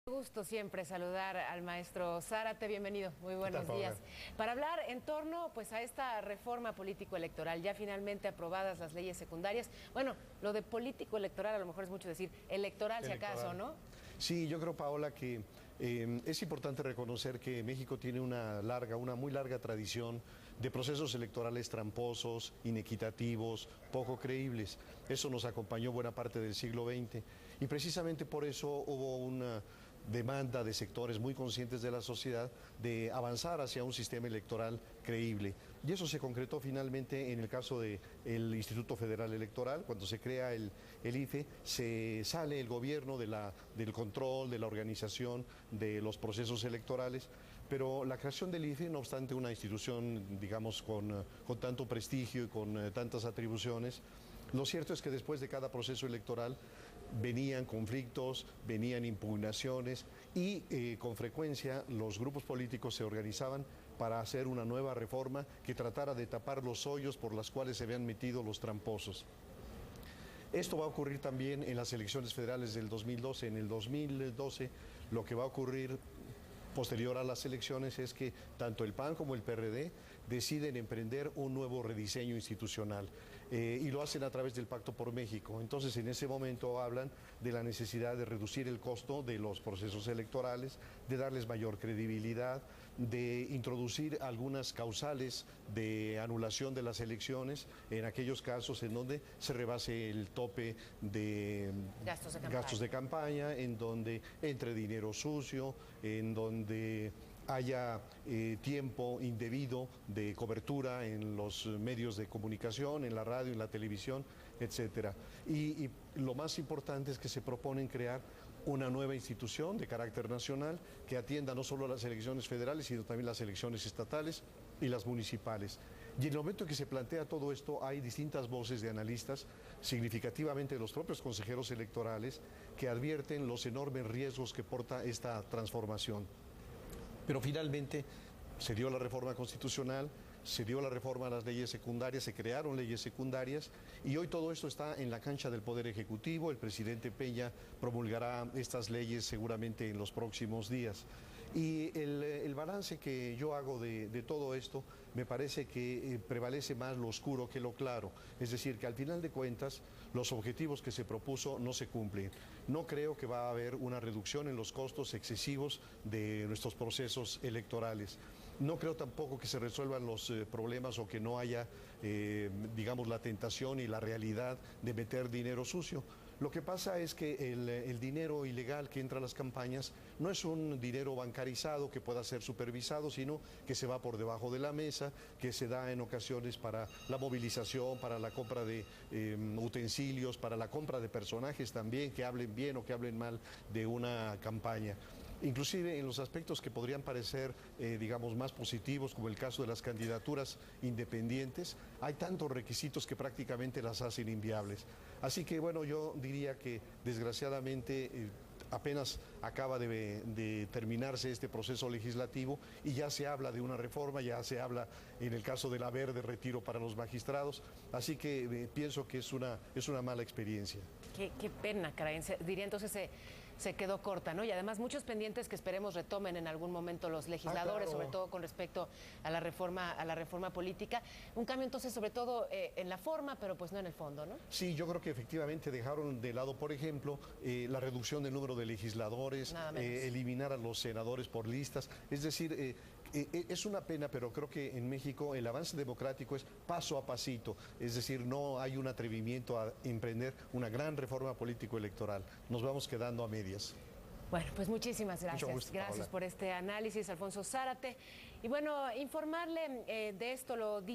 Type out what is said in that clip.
Gusto siempre saludar al maestro Zárate, bienvenido, muy buenos días. Para hablar en torno pues a esta reforma político-electoral, ya finalmente aprobadas las leyes secundarias. Bueno, lo de político-electoral a lo mejor es mucho decir, electoral si acaso, ¿no? Sí, yo creo, Paola, que es importante reconocer que México tiene una muy larga tradición de procesos electorales tramposos, inequitativos, poco creíbles. Eso nos acompañó buena parte del siglo XX y precisamente por eso hubo una demanda de sectores muy conscientes de la sociedad de avanzar hacia un sistema electoral creíble. Y eso se concretó finalmente en el caso del Instituto Federal Electoral. Cuando se crea el IFE, se sale el gobierno del control, de la organización de los procesos electorales, pero la creación del IFE, no obstante una institución, digamos, con tanto prestigio y con tantas atribuciones, lo cierto es que después de cada proceso electoral venían conflictos, venían impugnaciones y con frecuencia los grupos políticos se organizaban para hacer una nueva reforma que tratara de tapar los hoyos por los cuales se habían metido los tramposos. Esto va a ocurrir también en las elecciones federales del 2012. En el 2012 lo que va a ocurrir posterior a las elecciones es que tanto el PAN como el PRD deciden emprender un nuevo rediseño institucional y lo hacen a través del Pacto por México. Entonces, en ese momento hablan de la necesidad de reducir el costo de los procesos electorales, de darles mayor credibilidad, de introducir algunas causales de anulación de las elecciones en aquellos casos en donde se rebase el tope de gastos de campaña, en donde entre dinero sucio, en donde haya tiempo indebido de cobertura en los medios de comunicación, en la radio, en la televisión, etcétera. Y lo más importante es que se proponen crear una nueva institución de carácter nacional que atienda no solo las elecciones federales, sino también las elecciones estatales y las municipales. Y en el momento en que se plantea todo esto, hay distintas voces de analistas, significativamente los propios consejeros electorales, que advierten los enormes riesgos que porta esta transformación. Pero finalmente se dio la reforma constitucional, se dio la reforma a las leyes secundarias, se crearon leyes secundarias y hoy todo esto está en la cancha del Poder Ejecutivo. El presidente Peña promulgará estas leyes seguramente en los próximos días. Y el balance que yo hago de todo esto me parece que prevalece más lo oscuro que lo claro. Es decir, que al final de cuentas los objetivos que se propuso no se cumplen. No creo que va a haber una reducción en los costos excesivos de nuestros procesos electorales. No creo tampoco que se resuelvan los problemas o que no haya, digamos, la tentación y la realidad de meter dinero sucio. Lo que pasa es que el dinero ilegal que entra a las campañas no es un dinero bancarizado que pueda ser supervisado, sino que se va por debajo de la mesa, que se da en ocasiones para la movilización, para la compra de utensilios, para la compra de personajes también, que hablen bien o que hablen mal de una campaña. Inclusive en los aspectos que podrían parecer, digamos, más positivos, como el caso de las candidaturas independientes, hay tantos requisitos que prácticamente las hacen inviables. Así que, bueno, yo diría que desgraciadamente apenas acaba de terminarse este proceso legislativo y ya se habla de una reforma, ya se habla en el caso del haber de retiro para los magistrados, así que pienso que es una mala experiencia. Qué pena, caray. Diría entonces se quedó corta, ¿no? Y además muchos pendientes que esperemos retomen en algún momento los legisladores, claro. Sobre todo con respecto a la reforma política. Un cambio entonces sobre todo en la forma, pero pues no en el fondo, ¿no? Sí, yo creo que efectivamente dejaron de lado, por ejemplo, la reducción del número de legisladores, eliminar a los senadores por listas. Es decir, es una pena, pero creo que en México el avance democrático es paso a pasito. Es decir, no hay un atrevimiento a emprender una gran reforma político-electoral. Nos vamos quedando a medias. Bueno, pues muchísimas gracias. Mucho gusto, gracias Paola. por este análisis, Alfonso Zárate. Y bueno, informarle de esto lo dicho.